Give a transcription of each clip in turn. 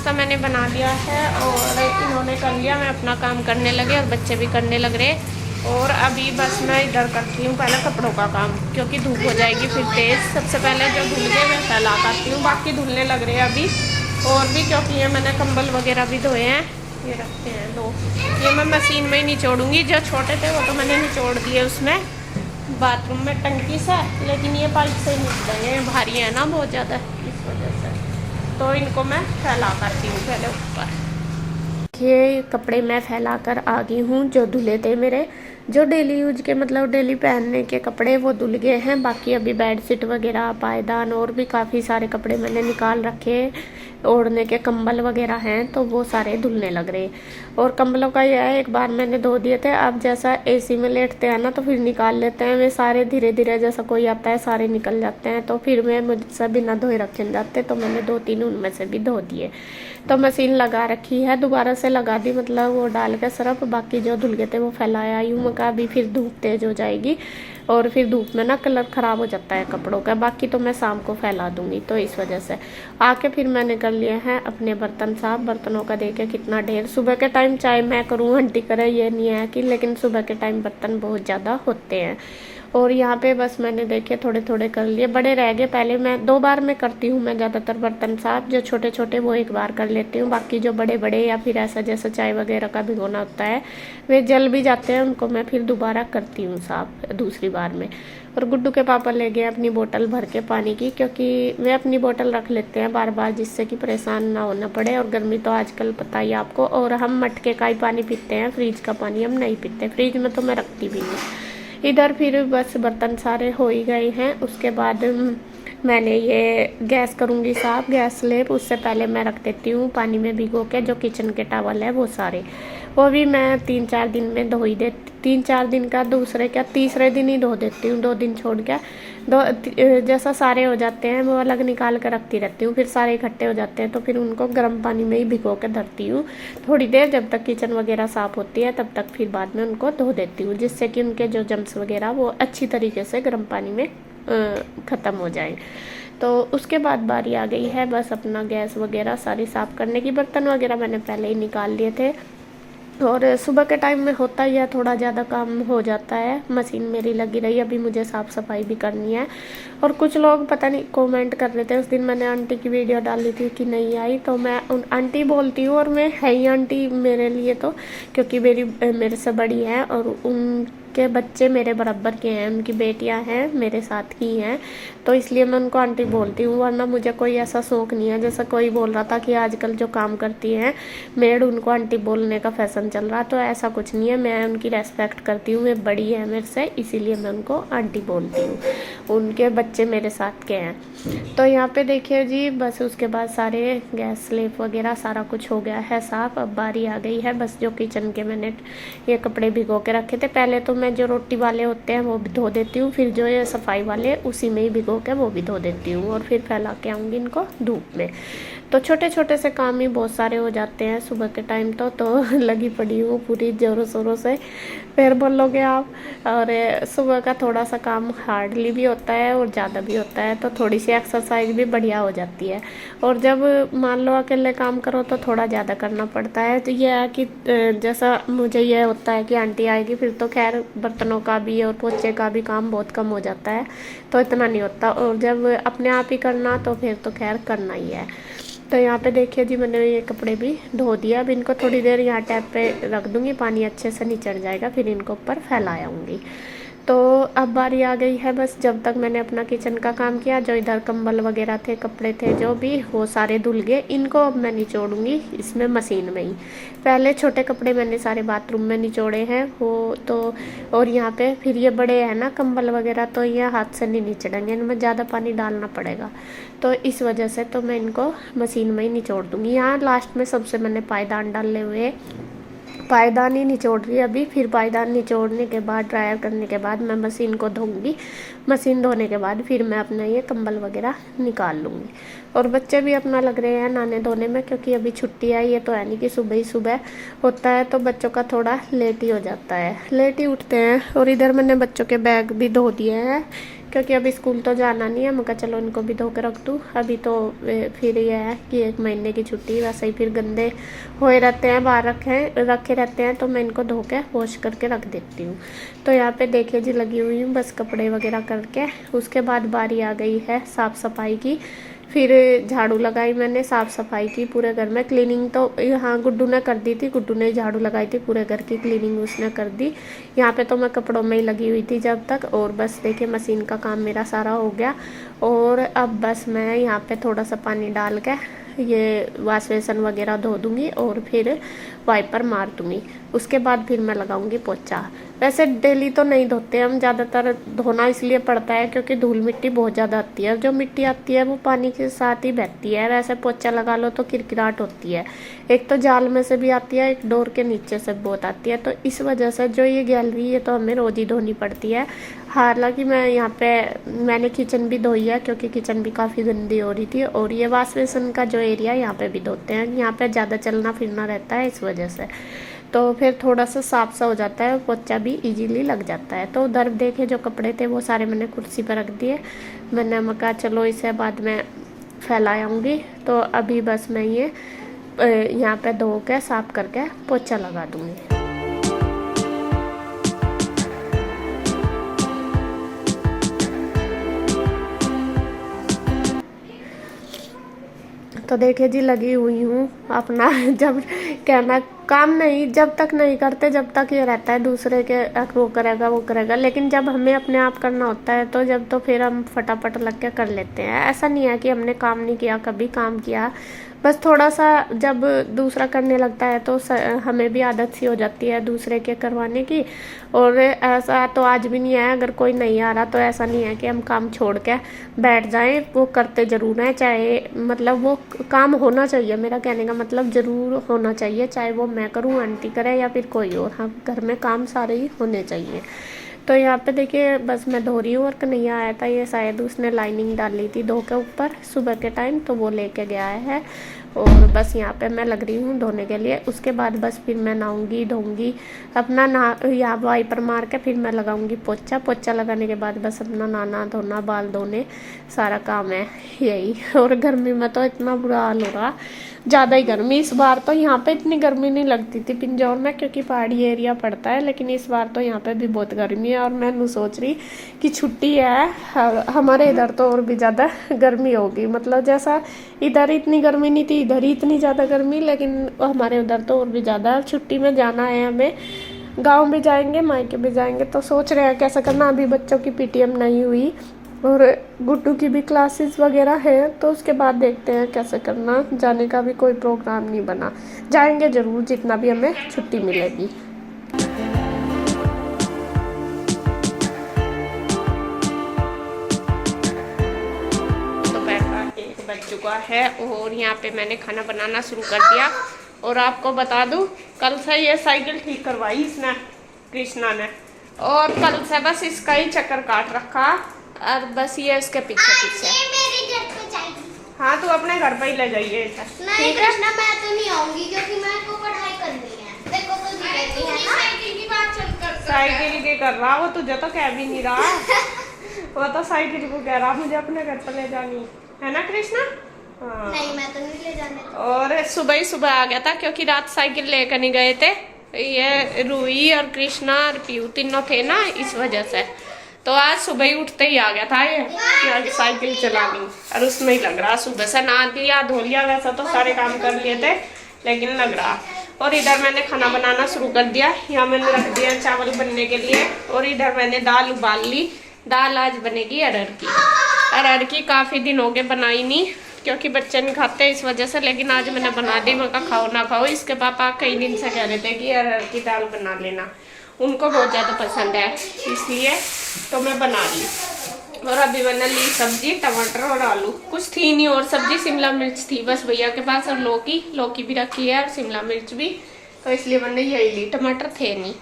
नाश्ता मैंने बना लिया है और इन्होंने कर लिया, मैं अपना काम करने लगे और बच्चे भी करने लग रहे। और अभी बस मैं इधर करती हूँ पहले कपड़ों का काम, क्योंकि धूप हो जाएगी फिर तेज़। सबसे पहले जो धुल गए मैं फैला करती हूँ, बाकी धुलने लग रहे हैं अभी और भी, क्योंकि ये मैंने कंबल वगैरह भी धोए हैं। ये रखते हैं दो, ये मैं मशीन में ही निचोड़ूँगी। जो छोटे थे वो तो मैंने निचोड़ दिए उसमें बाथरूम में टंकी से, लेकिन ये पाइप से ही निकलेंगे, भारी है ना बहुत ज़्यादा, इस वजह से। तो इनको मैं फैला करती हूँ पहले ऊपर। ये कपड़े मैं फैला कर आ गई हूँ, जो धुले थे मेरे, जो डेली यूज के मतलब डेली पहनने के कपड़े वो धुल गए हैं। बाकी अभी बेडशीट वगैरह, पायदान और भी काफ़ी सारे कपड़े मैंने निकाल रखे, ओढ़ने के कंबल वगैरह हैं तो वो सारे धुलने लग रहे। और कंबलों का यह है, एक बार मैंने धो दिए थे, अब जैसा एसी में लेटते हैं ना तो फिर निकाल लेते हैं वे सारे, धीरे धीरे जैसा कोई आता है सारे निकल जाते हैं, तो फिर मैं मुझसे बिना धोए रखे जाते, तो मैंने 2-3 उनमें से भी धो दिए। तो मशीन लगा रखी है, दोबारा से लगा दी, मतलब वो डाल के सरफ। बाकी जो धुल गए थे वो फैलाया यूँ मका, अभी फिर धूप तेज हो जाएगी और फिर धूप में ना कलर ख़राब हो जाता है कपड़ों का। बाकी तो मैं शाम को फैला दूंगी, तो इस वजह से आके फिर मैंने कर लिए हैं अपने बर्तन साफ। बर्तनों का देखे कितना ढेर, सुबह के टाइम चाहे मैं करूँ आंटी करे ये नहीं है कि, लेकिन सुबह के टाइम बर्तन बहुत ज़्यादा होते हैं। और यहाँ पे बस मैंने देखे थोड़े थोड़े कर लिए, बड़े रह गए। पहले मैं 2 बार में करती हूँ मैं ज़्यादातर बर्तन साफ, जो छोटे छोटे वो 1 बार कर लेती हूँ। बाकी जो बड़े बड़े या फिर ऐसा जैसा चाय वगैरह का भिगोना होता है वे जल भी जाते हैं, उनको मैं फिर दोबारा करती हूँ साफ दूसरी बार में। और गुड्डू के पापा ले गए अपनी बोतल भर के पानी की, क्योंकि वे अपनी बोतल रख लेते हैं बार बार, जिससे कि परेशान ना होना पड़े। और गर्मी तो आजकल पता ही आपको, और हम मटके का ही पानी पीते हैं, फ्रिज का पानी हम नहीं पीते, फ्रिज में तो मैं रखती भी नहीं। इधर फिर बस बर्तन सारे हो ही गए हैं। उसके बाद मैंने ये गैस करूँगी साफ, गैस स्लेब। उससे पहले मैं रख देती हूँ पानी में भिगो के जो किचन के टॉवल है वो सारे, वो भी मैं 3-4 दिन में धो ही देती, 3-4 दिन का दूसरे क्या तीसरे दिन ही धो देती हूँ, 2 दिन छोड़ के। जैसा सारे हो जाते हैं वो अलग निकाल कर रखती रहती हूँ, फिर सारे इकट्ठे हो जाते हैं तो फिर उनको गर्म पानी में ही भिगो के धरती हूँ थोड़ी देर, जब तक किचन वगैरह साफ़ होती है तब तक। फिर बाद में उनको धो देती हूँ, जिससे कि उनके जो जम्स वगैरह वो अच्छी तरीके से गर्म पानी में ख़त्म हो जाए। तो उसके बाद बारी आ गई है बस अपना गैस वगैरह सारी साफ़ करने की। बर्तन वगैरह मैंने पहले ही निकाल लिए थे, और सुबह के टाइम में होता ही है, थोड़ा ज़्यादा काम हो जाता है। मशीन मेरी लगी रही, अभी मुझे साफ़ सफाई भी करनी है। और कुछ लोग पता नहीं कमेंट कर रहे थे, उस दिन मैंने आंटी की वीडियो डाली थी कि नहीं आई, तो मैं उन आंटी बोलती हूँ, और मैं है ही आंटी मेरे लिए तो, क्योंकि मेरे से बड़ी है और उनके बच्चे मेरे बराबर के हैं, उनकी बेटियां हैं मेरे साथ की हैं, तो इसलिए मैं उनको आंटी बोलती हूँ। वरना मुझे कोई ऐसा शौक़ नहीं है, जैसा कोई बोल रहा था कि आजकल जो काम करती हैं मेड उनको आंटी बोलने का फैशन चल रहा, तो ऐसा कुछ नहीं है। मैं उनकी रेस्पेक्ट करती हूँ, वे बड़ी है मेरे से, इसीलिए मैं उनको आंटी बोलती हूँ। उनके बच्चे मेरे साथ के हैं। तो यहाँ पे देखिए जी, बस उसके बाद सारे गैस स्लेब वगैरह सारा कुछ हो गया है साफ़। अब बारी आ गई है बस जो किचन के मैंने ये कपड़े भिगो के रखे थे। पहले तो मैं जो रोटी वाले होते हैं वो भी धो देती हूँ, फिर जो ये सफाई वाले उसी में ही भिगो के वो भी धो देती हूँ, और फिर फैला के आऊँगी इनको धूप में। तो छोटे छोटे से काम ही बहुत सारे हो जाते हैं सुबह के टाइम तो लगी पड़ी हूँ पूरी ज़ोरों शोरों से, फिर बोलोगे आप। और सुबह का थोड़ा सा काम हार्डली भी होता है और ज़्यादा भी होता है, तो थोड़ी सी एक्सरसाइज भी बढ़िया हो जाती है। और जब मान लो अकेले काम करो तो थोड़ा ज़्यादा करना पड़ता है। तो यह है कि जैसा मुझे यह होता है कि आंटी आएगी फिर तो खैर बर्तनों का भी और पोछे का भी काम बहुत कम हो जाता है, तो इतना नहीं होता। और जब अपने आप ही करना तो फिर तो खैर करना ही है। तो यहाँ पे देखिए जी, मैंने ये कपड़े भी धो दिया। अब इनको थोड़ी देर यहाँ टैप पे रख दूँगी, पानी अच्छे से निचड़ जाएगा, फिर इनको ऊपर फैलाऊँगी। तो अब बारी आ गई है बस, जब तक मैंने अपना किचन का काम किया, जो इधर कंबल वगैरह थे, कपड़े थे जो भी, वो सारे धुल गए। इनको अब मैं निचोड़ूँगी इसमें मशीन में ही। पहले छोटे कपड़े मैंने सारे बाथरूम में निचोड़े हैं वो तो, और यहाँ पे फिर ये बड़े हैं ना कंबल वगैरह, तो ये हाथ से नहीं निचड़ेंगे, इनमें ज़्यादा पानी डालना पड़ेगा, तो इस वजह से तो मैं इनको मशीन में ही निचोड़ दूँगी। यहाँ लास्ट में सबसे मैंने पायदान डाले हुए, पायदान ही निचोड़ रही है अभी। फिर पायदान निचोड़ने के बाद ड्रायर करने के बाद मैं मशीन को धोऊंगी। मशीन धोने के बाद फिर मैं अपना ये कंबल वगैरह निकाल लूँगी। और बच्चे भी अपना लग रहे हैं नहाने धोने में, क्योंकि अभी छुट्टी है, ये तो है नहीं कि सुबह ही सुबह होता है, तो बच्चों का थोड़ा लेट ही हो जाता है, लेट ही उठते हैं। और इधर मैंने बच्चों के बैग भी धो दिए हैं, क्योंकि अभी स्कूल तो जाना नहीं है। मैं कहा चलो इनको भी धो के रख दूँ। अभी तो फिर ये है कि 1 महीने की छुट्टी, वैसे ही फिर गंदे हुए रहते हैं, बाहर रखे रहते हैं, तो मैं इनको धो के वॉश करके रख देती हूँ। तो यहाँ पे देखिए जी लगी हुई हूँ बस कपड़े वगैरह करके। उसके बाद बारी आ गई है साफ़ सफाई की। फिर झाड़ू लगाई मैंने, साफ़ सफाई की पूरे घर में। क्लीनिंग तो यहाँ गुड्डू ने कर दी थी, गुड्डू ने झाड़ू लगाई थी, पूरे घर की क्लीनिंग उसने कर दी। यहाँ पे तो मैं कपड़ों में ही लगी हुई थी जब तक। और बस देखिए मशीन का काम मेरा सारा हो गया। और अब बस मैं यहाँ पे थोड़ा सा पानी डाल के ये वाश बेसन वगैरह धो दूँगी और फिर वाइपर मार दूँगी। उसके बाद फिर मैं लगाऊंगी पोछा। वैसे डेली तो नहीं धोते हम, ज़्यादातर धोना इसलिए पड़ता है क्योंकि धूल मिट्टी बहुत ज़्यादा आती है। जो मिट्टी आती है वो पानी के साथ ही बहती है। वैसे पोछा लगा लो तो किरकिराहट होती है। एक तो जाल में से भी आती है, एक डोर के नीचे से बहुत आती है। तो इस वजह से जो ये गैलरी है तो हमें रोज़ ही धोनी पड़ती है। हालांकि मैं यहाँ पे मैंने किचन भी धोई है क्योंकि किचन भी काफ़ी गंदी हो रही थी। और ये वाश बेसन का जो एरिया यहाँ पे भी धोते हैं, यहाँ पे ज़्यादा चलना फिरना रहता है इस वजह से। तो फिर थोड़ा सा साफ सा हो जाता है, पोछा भी इजीली लग जाता है। तो उधर देखे जो कपड़े थे वो सारे मैंने कुर्सी पर रख दिए। मैंने कहा चलो इसे बाद में फैलाऊँगी। तो अभी बस मैं ये यहाँ पे धो के साफ करके पोछा लगा दूँगी। तो देखिए जी लगी हुई हूँ अपना जब कहना काम नहीं, जब तक नहीं करते जब तक ये रहता है दूसरे के वो करेगा, लेकिन जब हमें अपने आप करना होता है तो जब तो फिर हम फटाफट लग के कर लेते हैं। ऐसा नहीं है कि हमने काम नहीं किया, कभी काम किया। बस थोड़ा सा जब दूसरा करने लगता है तो हमें भी आदत सी हो जाती है दूसरे के करवाने की। और ऐसा तो आज भी नहीं है, अगर कोई नहीं आ रहा तो ऐसा नहीं है कि हम काम छोड़ के बैठ जाएं, वो करते ज़रूर हैं। चाहे मतलब वो काम होना चाहिए, मेरा कहने का मतलब ज़रूर होना चाहिए, चाहे वो मैं करूं, आंटी करे या फिर कोई और। हाँ, घर में काम सारे ही होने चाहिए। तो यहाँ पे देखिए बस मैं धो रही हूँ और कन्हैया आया था, ये शायद उसने लाइनिंग डाली थी धो के ऊपर सुबह के टाइम, तो वो लेके गया है। और बस यहाँ पे मैं लग रही हूँ धोने के लिए। उसके बाद बस फिर मैं नहाऊंगी, धोऊंगी अपना यहाँ वाइपर मार के फिर मैं लगाऊंगी पोछा। पोछा लगाने के बाद बस अपना नहाना धोना, बाल धोने, सारा काम है यही। और गर्मी में तो इतना बुरा हाल हो रहा, ज़्यादा ही गर्मी इस बार। तो यहाँ पे इतनी गर्मी नहीं लगती थी पिंजौर में क्योंकि पहाड़ी एरिया पड़ता है, लेकिन इस बार तो यहाँ पे भी बहुत गर्मी है। और मैं सोच रही कि छुट्टी है हमारे इधर तो और भी ज़्यादा गर्मी होगी। मतलब जैसा इधर इतनी गर्मी नहीं थी, इधर ही इतनी ज़्यादा गर्मी, लेकिन हमारे उधर तो और भी ज़्यादा। छुट्टी में जाना है हमें, गाँव भी जाएंगे, मायके भी जाएंगे। तो सोच रहे हैं कैसा करना। अभी बच्चों की PTM नहीं हुई और गुड्डू की भी क्लासेस वगैरह है, तो उसके बाद देखते हैं कैसे करना। जाने का भी कोई प्रोग्राम नहीं बना, जाएंगे ज़रूर जितना भी हमें छुट्टी मिलेगी। दोपहर का 1 बज चुका है और यहाँ पे मैंने खाना बनाना शुरू कर दिया। और आपको बता दूँ कल से ये साइकिल ठीक करवाई इसने, कृष्णा ने, और कल से बस इसका ही चक्कर काट रखा। और बस ये इसके पीछे मेरे घर पे जाएगी। हाँ तो अपने घर पे ही ले जाइए। नहीं कृष्णा मैं तो नहीं आऊंगी क्योंकि मैं को पढ़ाई करनी है। देखो तो कहती है ना साइकिल की बात चल कर साइकिल के कर रहा, वो तुझे तो कह भी नहीं रहा वो तो साइकिल को कह रहा मुझे अपने घर पर ले जानी है ना कृष्णा। हाँ। नहीं मैं तो नहीं ले जाने। और सुबह ही सुबह आ गया था क्योंकि रात साइकिल लेकर नहीं गए थे। ये रूही और कृष्णा और पीयू तीनों थे ना, इस वजह से। तो आज सुबह ही उठते ही आ गया था ये साइकिल चलानी। और उसमें ही लग रहा, सुबह से नहा दिया धो लिया, वैसा तो सारे काम कर लिए थे लेकिन लग रहा। और इधर मैंने खाना बनाना शुरू कर दिया। यहाँ मैंने रख दिया चावल बनने के लिए। और इधर मैंने दाल उबाल ली। दाल आज बनेगी अरहर की। अरहर की काफ़ी दिन हो गए बनाई नहीं क्योंकि बच्चे नहीं खाते इस वजह से, लेकिन आज मैंने बना दी। मैं कहा खाओ ना खाओ, इसके पापा कई दिन से कह रहे थे कि अरहर की दाल बना लेना, उनको बहुत ज़्यादा पसंद है, इसलिए तो मैं बना ली। और अभी मैंने ली सब्जी, टमाटर और आलू, कुछ थी नहीं और सब्जी। शिमला मिर्च थी बस भैया के पास, और लौकी भी रखी है और शिमला मिर्च भी, तो इसलिए मैंने यही ली, टमाटर थे नहीं।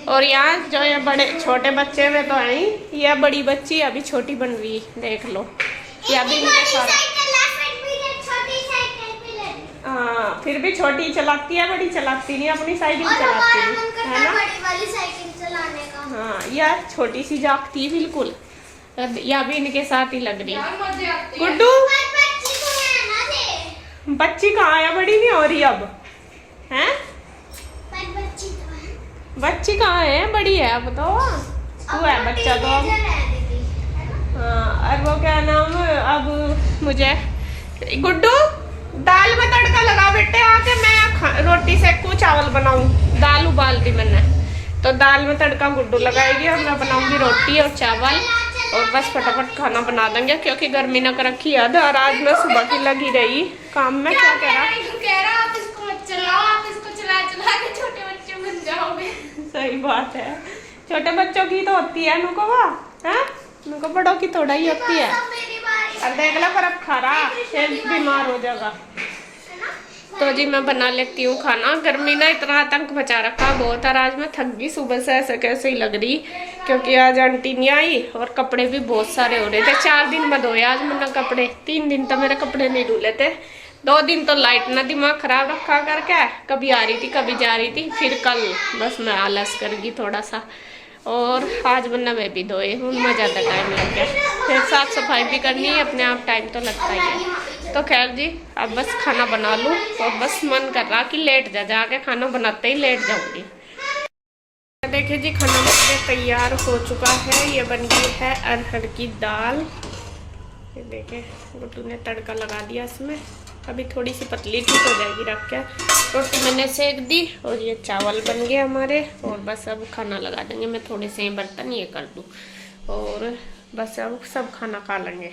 और यहाँ जो ये बड़े छोटे बच्चे में तो आई, यह बड़ी बच्ची अभी छोटी बन रही, देख लो ये अभी मेरे साथ। हाँ फिर भी छोटी चलाती है, बड़ी चलाती नहीं, अपनी साइकिल चलाती है ना, बड़ी वाली साइकिल चलाने का। हाँ यार छोटी सी जागती बिल्कुल। या भी इनके साथ ही लग रही। पर गुड्डू बच्ची तो है ना दे। बच्ची कहाँ है, बड़ी नहीं हो रही अब हैं? पर बच्ची तो है। बच्ची कहाँ है, बड़ी है अब तो, तू है बच्चा तो अब। टीनेजर है दीदी। हाँ, और वो क्या नाम, अब मुझे गुड्डू दाल में तड़का लगा बेटे आके, मैं रोटी सेकूं चावल बनाऊं। दाल उबाल दी मैंने, तो दाल में तड़का गुड्डू लगाएगी और मैं बनाऊंगी रोटी और चावल, और बस फटाफट खाना बना देंगे क्योंकि गर्मी न कर रखी है। और आज मैं सुबह की लगी रही काम में। क्या कह रहा आप इसको मत चलाओ, आप इसको चला चला के छोटे बच्चे बन जाओगे। सही बात है, छोटे बच्चों की तो होती है नुको, नुको बड़ों की थोड़ा ही होती है। मेरी बारी और देख लो पर अब खा रहा, फिर बीमार हो जाएगा। है ना। तो जी मैं बना लेती हूँ खाना। गर्मी ना इतना आतंक मचा रखा बहुत, और आज मैं थक गई सुबह से, ऐसे कैसे ही लग रही क्योंकि आज आंटी नहीं आई और कपड़े भी बहुत सारे हो रहे थे। 4 दिन में धोए आज मैंने कपड़े, 3 दिन तो मेरे कपड़े नहीं धुले थे। 2 दिन तो लाइट ना दिमाग खराब रखा करके, कभी आ रही थी कभी जा रही थी। फिर कल बस मैं आलस कर गई थोड़ा सा, और आज वरना मैं भी धोए हूँ, मैं ज़्यादा टाइम लग गया। फिर साफ सफाई भी करनी है, अपने आप टाइम तो लगता ही है। तो खैर जी अब बस खाना बना लूँ, और बस मन कर रहा कि लेट जाके खाना बनाते ही लेट जाऊंगी। देखिए जी खाना मुझे तैयार हो चुका है, ये बन गई है अरहर की दाल। ये देखिए गुड्डू ने तड़का लगा दिया इसमें, अभी थोड़ी सी पतली ठीक हो जाएगी रख के। रोटी मैंने सेक दी, और ये चावल बन गए हमारे, और बस अब खाना लगा देंगे। मैं थोड़े से बर्तन ये कर दूँ और बस अब सब खाना खा लेंगे।